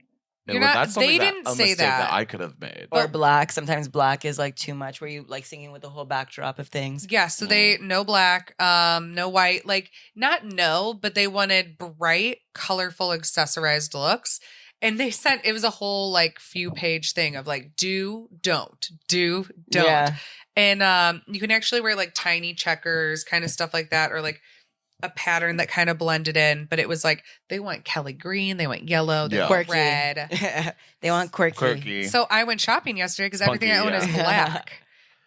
You're not. That's They something didn't a say mistake that. I could have made. Or black. Sometimes black is like too much where you like singing with the whole backdrop of things. Yeah, so they no black, no white, like not no, but they wanted bright, colorful, accessorized looks. And they sent it was a whole like few page thing of like do, don't. Yeah. And you can actually wear like tiny checkers, kind of stuff like that, or like a pattern that kind of blended in, but it was like they want Kelly green, they want yellow, they want Quirky. red. They want quirky. So I went shopping yesterday because everything I own is black.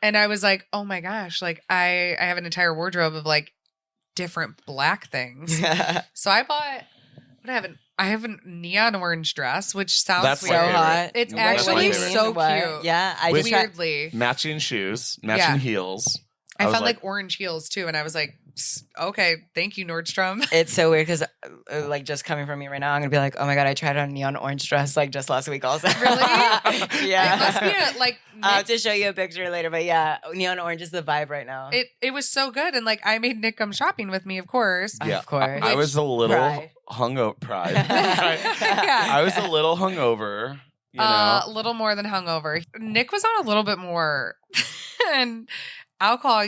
And I was like, oh my gosh, like I have an entire wardrobe of like different black things. So I bought I have a neon orange dress, which sounds That's weird. so hot. It's That's my actually favorite. so What? cute. Yeah, I With just tried. Weirdly. Matching shoes, matching heels. I was found like orange heels too, and I was like, okay, thank you, Nordstrom. It's so weird because, like, just coming from me right now, I'm gonna be like, oh my god, I tried on a neon orange dress like just last week, also. Really? Yeah. It must be like I'll have to show you a picture later, but yeah, neon orange is the vibe right now. it was so good, and like I made Nick come shopping with me, of course. Yeah, of course. I was a little Pride. hungover. Pride. Yeah. I was a little hungover. You know, A little more than hungover. Nick was on a little bit more, and alcohol.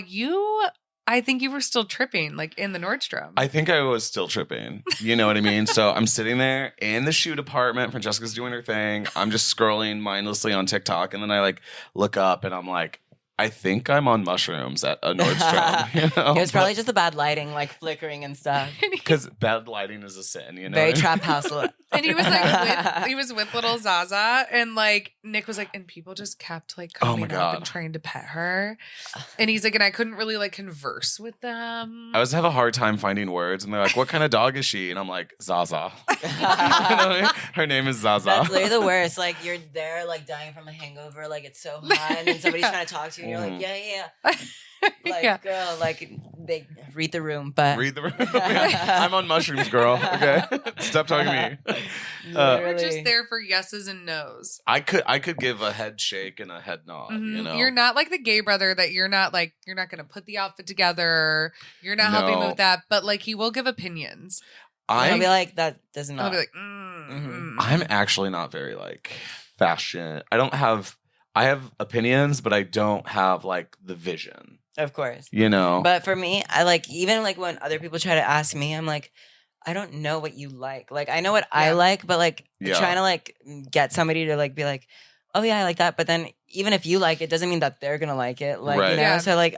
I think you were still tripping, like in the Nordstrom. I think I was still tripping. You know what I mean? So I'm sitting there in the shoe department. Francesca's doing her thing. I'm just scrolling mindlessly on TikTok. And then I like look up and I'm like, I think I'm on mushrooms at a Nordstrom. You know? It was probably just the bad lighting, like flickering and stuff. Because bad lighting is a sin, you know? Very trap house look. And he was like, he was with little Zaza, and like Nick was like, and people just kept like coming up God. and trying to pet her, and he's like, and I couldn't really like converse with them. I always have a hard time finding words. And they're like, what kind of dog is she? And I'm like, Zaza. You know what I mean? Her name is Zaza. That's literally the worst. Like you're there, like dying from a hangover, like it's so hot, and then somebody's trying to talk to you, and you're like, yeah. Like, Yeah. girl, like they read the room, but Read the room. I'm on mushrooms, girl. Okay, stop talking to me. We're just there for yeses and nos. I could give a head shake and a head nod. You know, You're not like the gay brother that you're not gonna put the outfit together. You're not helping me with that, but like he will give opinions. I'll be like, that does not. I'll be like, I'm actually not very like fashion. I have opinions, but I don't have like the vision. Of course. You know? But for me, I like, even like when other people try to ask me, I'm like, I don't know what you like. Like, I know what I like, but like trying to like get somebody to like be like, oh yeah, I like that. But then even if you like it, doesn't mean that they're going to like it. Like, Right. you know? Yeah. So like,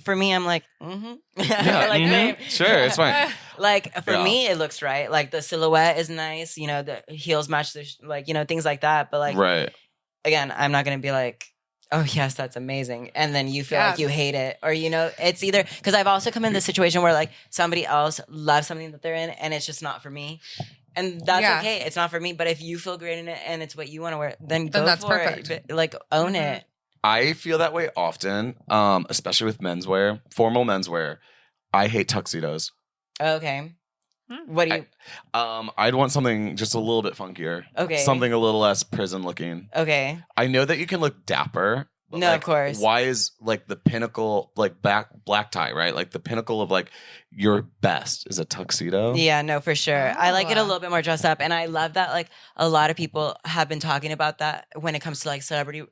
for me, I'm like, Yeah, like, sure, it's fine. Like for Yeah. me, it looks right. Like the silhouette is nice. You know, the heels match the, like, you know, things like that. But like, Right. again, I'm not going to be like, oh yes, that's amazing, and then you feel like you hate it, or you know, it's either because I've also come in this situation where like somebody else loves something that they're in, and it's just not for me, and that's okay. It's not for me, but if you feel great in it and it's what you want to wear, then go that's for perfect. it. Like own it. I feel that way often, especially with menswear, formal menswear. I hate tuxedos. Okay. What do you? I'd want something just a little bit funkier. Okay. Something a little less prison looking. Okay. I know that you can look dapper. But No, of course. Why is like the pinnacle, like black tie, right? Like the pinnacle of like your best is a tuxedo. Yeah, no, for sure. I like it a little bit more dressed up, and I love that. Like a lot of people have been talking about that when it comes to like celebrity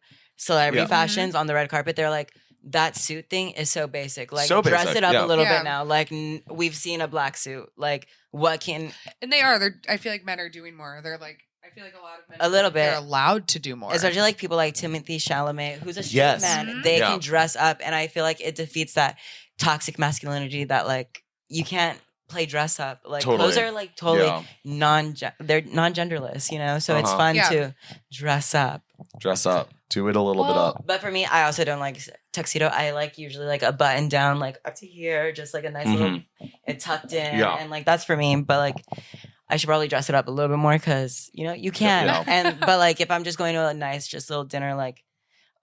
fashions on the red carpet. They're like, that suit thing is so basic. Like so dress basic, it up a little bit now. Like we've seen a black suit. Like what can? And they are. I feel like men are doing more. They're like. I feel like a lot of men. A little bit. They're allowed to do more. Especially like people like Timothée Chalamet, who's a straight man. They can dress up, and I feel like it defeats that toxic masculinity that like you can't play dress up. Like clothes are like totally they're non-genderless, you know. So it's fun to dress up. Dress up. Do it a little bit up. But for me, I also don't like tuxedo. I like usually like a button down, like up to here, just like a nice little, it tucked in, and like that's for me. But like. I should probably dress it up a little bit more because, you know, you can. But like if I'm just going to a nice just little dinner, like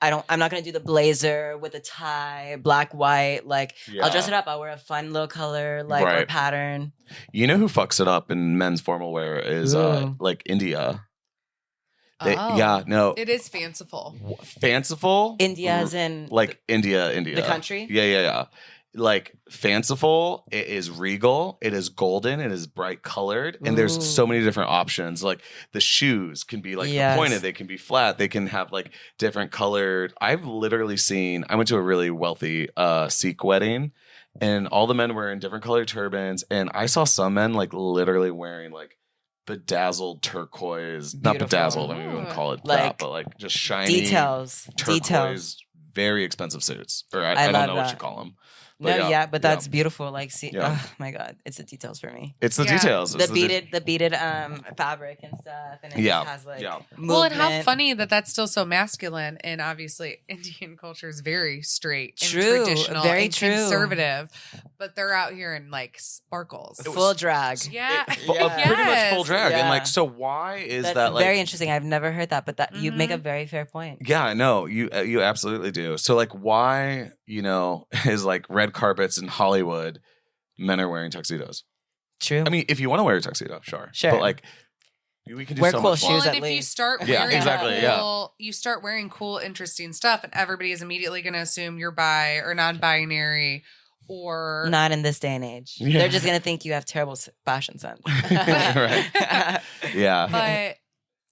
I'm not gonna do the blazer with a tie, black, white. Like I'll dress it up. I'll wear a fun little color, like or pattern. You know who fucks it up in men's formal wear is like India. It is fanciful. Fanciful? India as in like India. The country? Yeah. Like fanciful, it is regal, it is golden, it is bright colored, and there's so many different options. Like the shoes can be like pointed, they can be flat, they can have like different colored. I've literally seen, I went to a really wealthy Sikh wedding, and all the men were in different colored turbans, and I saw some men like literally wearing like bedazzled turquoise, not bedazzled, I mean we wouldn't call it like, that, but like just shiny turquoise, very expensive suits, or I don't know what you call them. But that's beautiful. Like, see, oh my god, it's the details for me. It's the details. It's the beaded fabric and stuff, and it just has like movement. Well, and how funny that that's still so masculine, and obviously Indian culture is very straight, and traditional, very and conservative, but they're out here in like sparkles, full drag. Pretty much full drag, and like, so why is that? Like, very interesting. I've never heard that, but that you make a very fair point. Yeah, no, you absolutely do. So like, why is like red carpets in Hollywood, men are wearing tuxedos. True. I mean, if you want to wear a tuxedo, sure. But like, we can do wear so cool much shoes. And if you start wearing you start wearing cool, interesting stuff, and everybody is immediately going to assume you're bi or non-binary, or not in this day and age. They're just going to think you have terrible fashion sense. Right. Yeah. But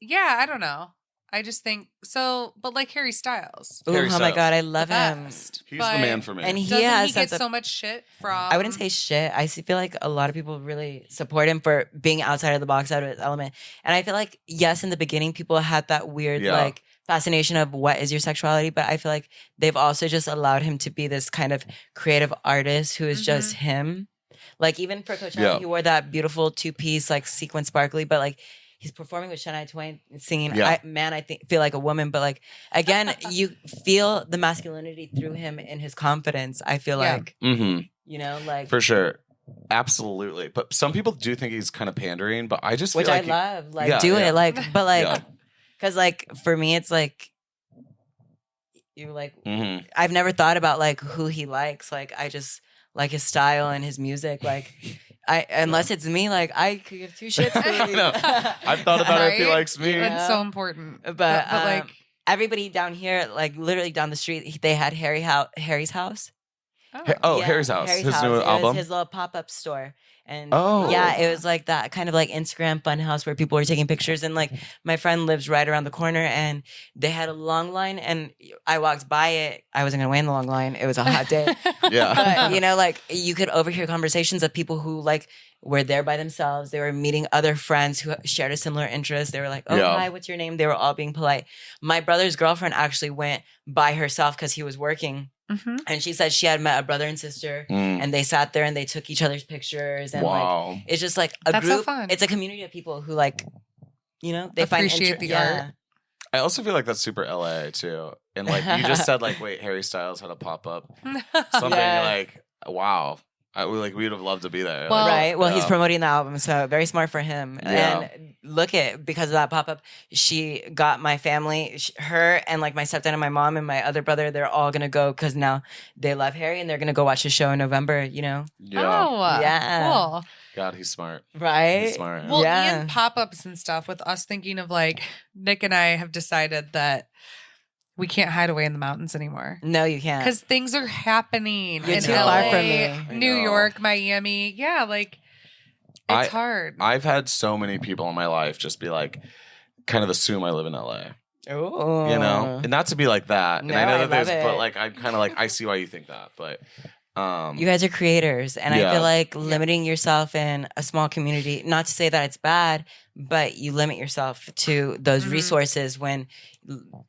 yeah, I don't know. I just think so, but like Harry Styles. Oh my god, I love him. He's the man for me. And he gets so much shit from. I wouldn't say shit. I feel like a lot of people really support him for being outside of the box, out of his element. And I feel like yes, in the beginning, people had that weird like fascination of what is your sexuality, but I feel like they've also just allowed him to be this kind of creative artist who is just him. Like even for Coachella, he wore that beautiful 2-piece like sequin sparkly, but like. He's performing with Shania Twain, singing I feel like a woman. But like, again, you feel the masculinity through him in his confidence, I feel like. Like. For sure. Absolutely. But some people do think he's kind of pandering, but I just feel which like I love. Like, do it. Like, but like, because like, for me, it's like, you like, I've never thought about like who he likes. Like, I just like his style and his music. Like, unless it's me, like I could give two shits. I've thought about it if he likes me. It's so important. But like everybody down here, like literally down the street, they had Harry's house. Harry's house. His new album. His little pop-up store. And it was like that kind of like Instagram fun house where people were taking pictures. And like my friend lives right around the corner, and they had a long line, and I walked by it. I wasn't gonna wait in the long line. It was a hot day. But like you could overhear conversations of people who like were there by themselves. They were meeting other friends who shared a similar interest. They were like, hi, what's your name? They were all being polite. My brother's girlfriend actually went by herself because he was working. And she said she had met a brother and sister, and they sat there and they took each other's pictures. And like, it's just like a group. So it's a community of people who like, they appreciate the art. I also feel like that's super LA too. And like you just said, like, wait, Harry Styles had a pop up something like, wow. we'd have loved to be there. Well, right. Well, he's promoting the album, so very smart for him. Yeah. And look at, because of that pop up, she got my family, her and like my stepdad and my mom and my other brother. They're all gonna go because now they love Harry and they're gonna go watch the show in November. You know. Yeah. Oh, Yeah. Cool. God, he's smart. Right. He's smart. Well, Yeah. and pop-ups and stuff with us thinking of like Nick and I have decided that we can't hide away in the mountains anymore. No, you can't. Because things are happening. You're in too LA, far from me. I New know. York, Miami. Yeah, like it's hard. I've had so many people in my life just be like, kind of assume I live in LA. Ooh. You know, and not to be like that. And I No, know I that there's, love it. but like I'm kind of like I see why you think that, but You guys are creators, and Yeah. I feel like limiting yourself in a small community, not to say that it's bad, but you limit yourself to those Mhm. resources when,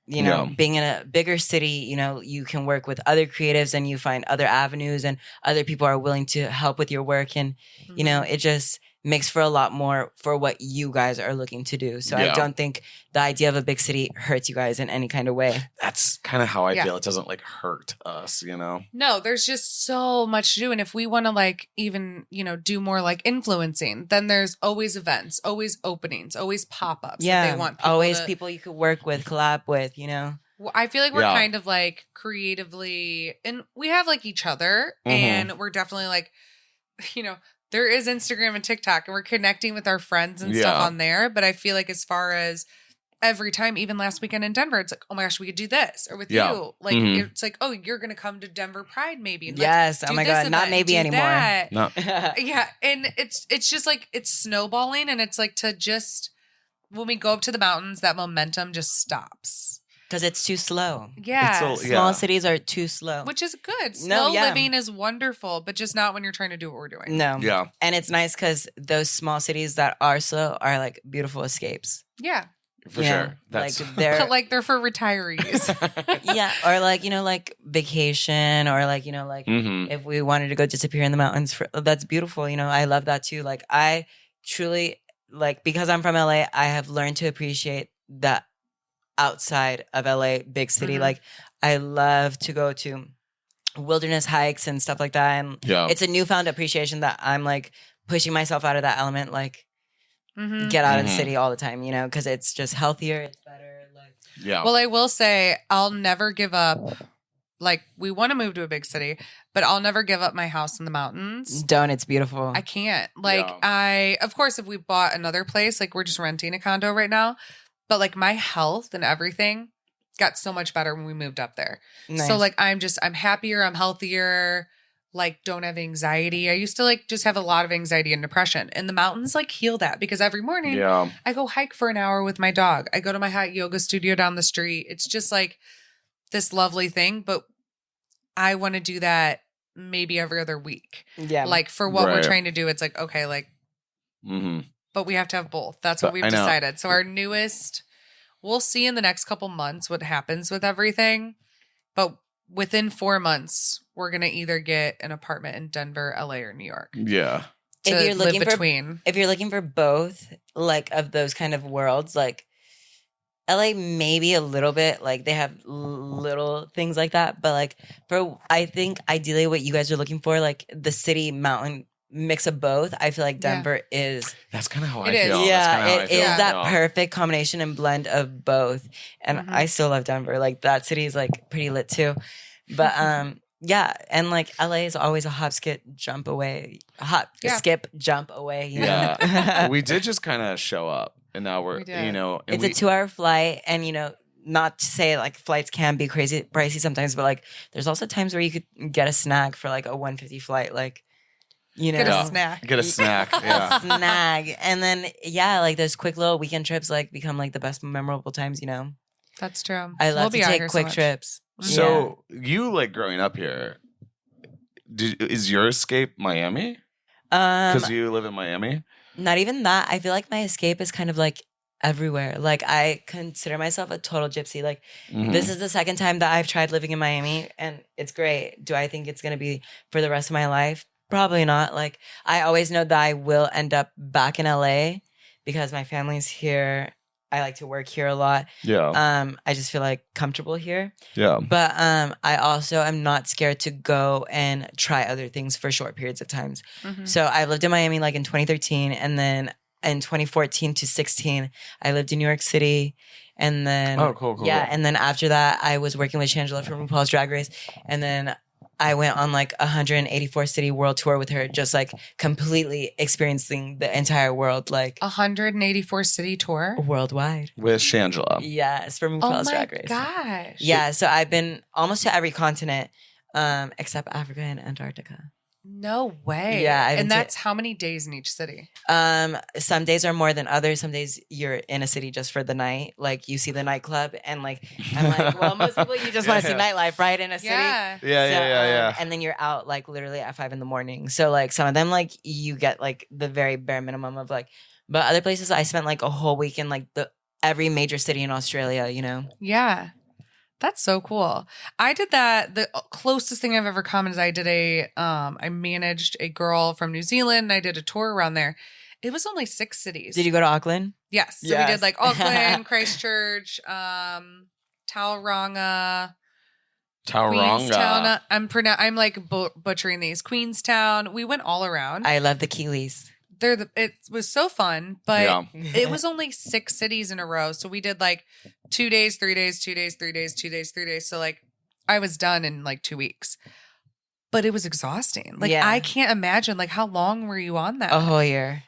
you know, Yeah. being in a bigger city, you know, you can work with other creatives and you find other avenues and other people are willing to help with your work. And, you know, it just makes for a lot more for what you guys are looking to do. So Yeah. I don't think the idea of a big city hurts you guys in any kind of way. that's kind of how I Yeah. feel. It doesn't like hurt us, you know. No, there's just so much to do. And if we want to like even, you know, do more like influencing, then there's always events, always openings, always pop-ups. Yeah. That they want people Always to, people you could work with, collab with, you know. Well, I feel like we're Yeah. kind of like creatively, and we have like each other, Mhm. and we're definitely like, you know, there is Instagram and TikTok, and we're connecting with our friends and stuff Yeah. on there. But I feel like as far as every time, even last weekend in Denver, it's like, oh my gosh, we could do this, or with Yeah. you, like Mhm. it's like, oh, you're gonna come to Denver Pride maybe. And Yes. let's Oh do my this God. Not event, maybe do anymore. that. No. Yeah, and it's just like it's snowballing, and it's like to just when we go up to the mountains, that momentum just stops. Because it's too slow. Yeah, It's a- Small Yeah. cities are too slow. which is good. No, Slow yeah. living is wonderful, but just not when you're trying to do what we're doing. No. Yeah. And it's nice because those small cities that are slow are like beautiful escapes. Yeah, For You know, sure. That's like they're but like they're for retirees. yeah, or like, you know, like vacation, or like, you know, like hmm if we wanted to go disappear in the mountains, that's beautiful. You know, I love that too. Like I truly like, because I'm from LA, I have learned to appreciate that outside of LA, big city. Mhm. Like I love to go to wilderness hikes and stuff like that. And Yeah. it's a newfound appreciation that I'm like pushing myself out of that element, like Mhm. get out of the Mhm. city all the time, you know, because it's just healthier, it's better. Like Yeah. Well, I will say I'll never give up. Like we want to move to a big city, but I'll never give up my house in the mountains. don't, it's beautiful. I can't. Like Yeah. of course, if we bought another place, like we're just renting a condo right now, but like my health and everything got so much better when we moved up there. Nice. So like I'm happier, I'm healthier, like don't have anxiety. I used to like just have a lot of anxiety and depression. And the mountains like heal that, because every morning Yeah. I go hike for an hour with my dog. I go to my hot yoga studio down the street. It's just like this lovely thing, but I want to do that maybe every other week. yeah. Like for what we're Right. trying to do, it's like, okay, like, hmm but we have to have both. That's what But we've I know. decided. So our newest, we'll see in the next couple months what happens with everything. But within 4 months, we're going to either get an apartment in Denver, LA, or New York Yeah. to If you're live looking for- between. if you're looking for both, like of those kind of worlds, like LA maybe a little bit, like they have little things like that, but like for I think ideally what you guys are looking for, like the city mountain mix of both, I feel like Yeah. Denver is That's kind of how I It is. feel. That's yeah, kinda how I it feel. is Yeah. that Yeah. perfect combination and blend of both. And Mhm. I still love Denver. Like that city is like pretty lit too. But yeah, and like LA is always a hop, skip, jump away. Yeah. Skip, jump away. You Yeah. know? We did just kind of show up, and now we're, We did. you know, and It's a 2-hour flight, and you know, not to say like flights can be crazy pricey sometimes, but like there's also times where you could get a snack for like a 150 flight, like you know, Get a Yeah. snack. get a snack. a Yeah. snag, and then yeah, like those quick little weekend trips like become like the best memorable times. You know, That's true. I love We'll be to out take here so quick much. trips. So you like growing up here? Is your escape Miami? Because you live in Miami. Not even that. I feel like my escape is kind of like everywhere. Like I consider myself a total gypsy. Like Mhm. this is the second time that I've tried living in Miami, and it's great. Do I think it's gonna be for the rest of my life? Probably not. Like I always know that I will end up back in LA because my family's here, I like to work here a lot. Yeah. I just feel like comfortable here. Yeah. But I also am not scared to go and try other things for short periods of times. Mhm. So I lived in Miami like in 2013, and then in 2014 to 16, I lived in New York City. And then cool. and then after that, I was working with Shangela from RuPaul's Drag Race, and then I went on like 184 city world tour with her, just like completely experiencing the entire world, like 184 city tour worldwide. With Shangela. Yes, from RuPaul's Drag Race. Oh my gosh. Yeah, so I've been almost to every continent except Africa and Antarctica. No way. Yeah, and that's how many days in each city? Some days are more than others. Some days you're in a city just for the night. Like you see the nightclub, and like I'm like, well, most people you just want to see nightlife, right, in a city. Yeah. And then you're out like literally at 5 a.m. So like some of them like you get like the very bare minimum of like, but other places I spent like a whole week in like every major city in Australia. You know. Yeah. That's so cool. I did that. The closest thing I've ever come is I managed a girl from New Zealand, and I did a tour around there. It was only 6 cities. Did you go to Auckland? Yes. So we did like Auckland, Christchurch, Tauranga. Queenstown. I'm like butchering these. Queenstown. We went all around. I love the Kiwis. It was so fun, but it was only 6 cities in a row. So we did like 2 days, 3 days, 2 days, 3 days, 2 days, 3 days. So like I was done in like 2 weeks, but it was exhausting. Like I can't imagine, like how long were you on that? A whole year.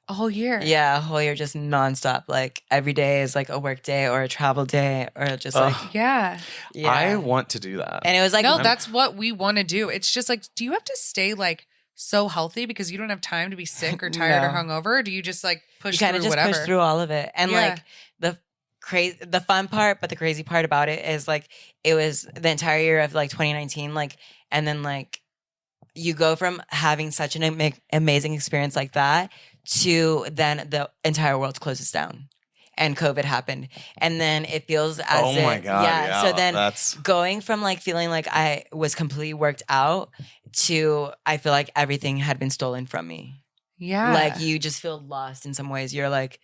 A whole year. Yeah, a whole year, just nonstop. Like every day is like a work day or a travel day or just like yeah. I want to do that. And it was like no, that's what we want to do. It's just like, do you have to stay like so healthy because you don't have time to be sick or tired or hungover? Or do you just like push through whatever? Push through all of it? And like the fun part, but the crazy part about it is like it was the entire year of like 2019, like, and then like you go from having such an amazing experience like that to then the entire world closes down and COVID happened. And then it feels as oh my God. Yeah. So then going from like feeling like I was completely worked out to I feel like everything had been stolen from me. Yeah. Like you just feel lost in some ways. You're like,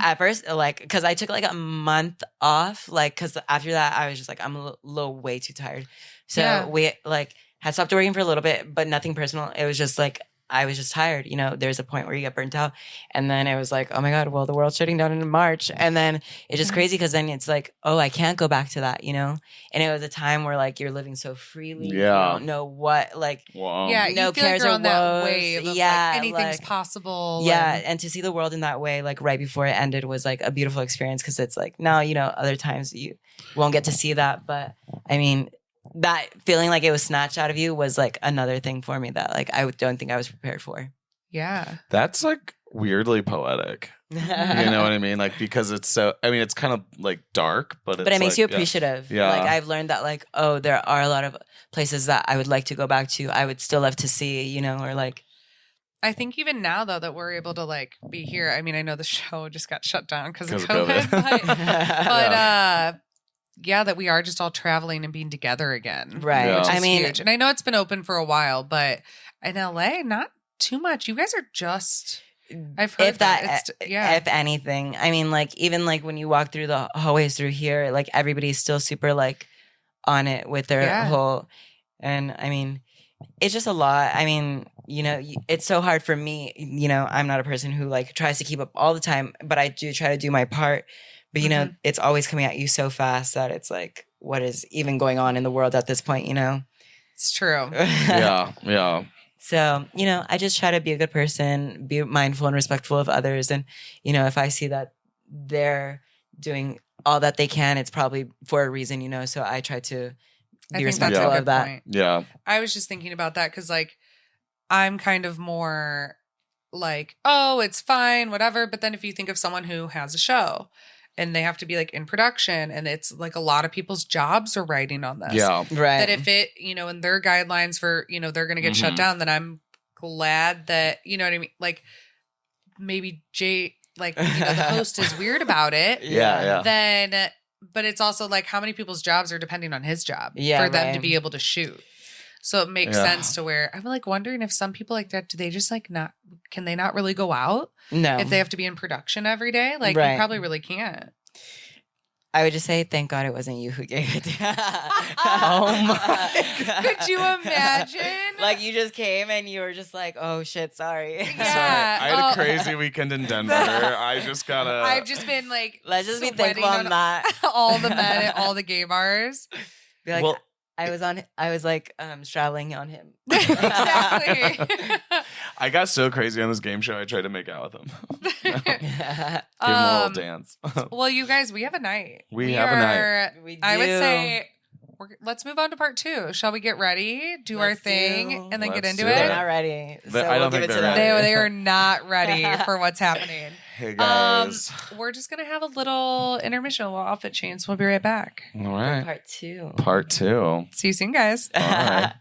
at first, like, cause I took like a month off, like, cause after that I was just like, I'm a little way too tired. So we like had stopped working for a little bit, but nothing personal. It was just like, I was just tired. You know, there's a point where you get burnt out. And then it was like, oh my God, well, the world's shutting down in March. And then it's just crazy because then it's like, oh, I can't go back to that, you know? And it was a time where like you're living so freely. You don't know what, like, yeah, no you feel cares like you're or on that wave of like anything's like, possible. Yeah. And to see the world in that way, like right before it ended was like a beautiful experience because it's like, now, you know, other times you won't get to see that. But I mean, that feeling like it was snatched out of you was like another thing for me that like I don't think I was prepared for. Yeah. That's like weirdly poetic. You know what I mean? Like because it's so I mean it's kind of like dark, but it makes you appreciative. Yeah. Like I've learned that like, oh, there are a lot of places that I would like to go back to. I would still love to see, you know, or like I think even now though that we're able to like be here. I mean, I know the show just got shut down because of COVID. but yeah, that we are just all traveling and being together again. Right. Yeah. I mean, huge. And I know it's been open for a while, but in LA, not too much. You guys are just, I've heard if anything. I mean, like, even like when you walk through the hallways through here, like everybody's still super like on it with their whole, and I mean, it's just a lot. I mean, you know, it's so hard for me. You know, I'm not a person who like tries to keep up all the time, but I do try to do my part. But, you know, it's always coming at you so fast that it's like, what is even going on in the world at this point, you know? It's true. Yeah. So, you know, I just try to be a good person, be mindful and respectful of others. And, you know, if I see that they're doing all that they can, it's probably for a reason, you know? So I try to be respectful of that. Point. Yeah. I was just thinking about that because, like, I'm kind of more like, oh, it's fine, whatever. But then if you think of someone who has a show, and they have to be like in production and it's like a lot of people's jobs are riding on this. Yeah. Right. That if it, you know, in their guidelines for, you know, they're going to get shut down, then I'm glad that, you know what I mean? Like maybe Jay, like, you know, the host is weird about it. Yeah. Then, but it's also like how many people's jobs are depending on his job for them to be able to shoot. So it makes sense to where I'm like wondering if some people like that, do they just like not, can they not really go out? No. If they have to be in production every day? Like you probably really can't. I would just say, thank God it wasn't you who gave it to me. Oh my God. Could you imagine? Like you just came and you were just like, oh shit, sorry. Yeah. Sorry. I had a crazy weekend in Denver. I just gotta. I've just been like, Let's just be sweating thankful I'm not. all the men at all the gay bars. Be like, Well- I was like straddling on him. Exactly. I got so crazy on this game show. I tried to make out with him. Give him a little dance. Well, you guys, we have a night. We have a night. We I would do. say let's move on to part 2. Shall we get ready, do our Let's thing, do. and then get Let's into do They're it? not ready. But So I we'll don't give think it to they're them. ready. They are not ready for what's happening. Hey guys. We're just gonna have a little intermission, a little outfit change. We'll be right back. All right. Part 2. Part 2. See you soon, guys. All right.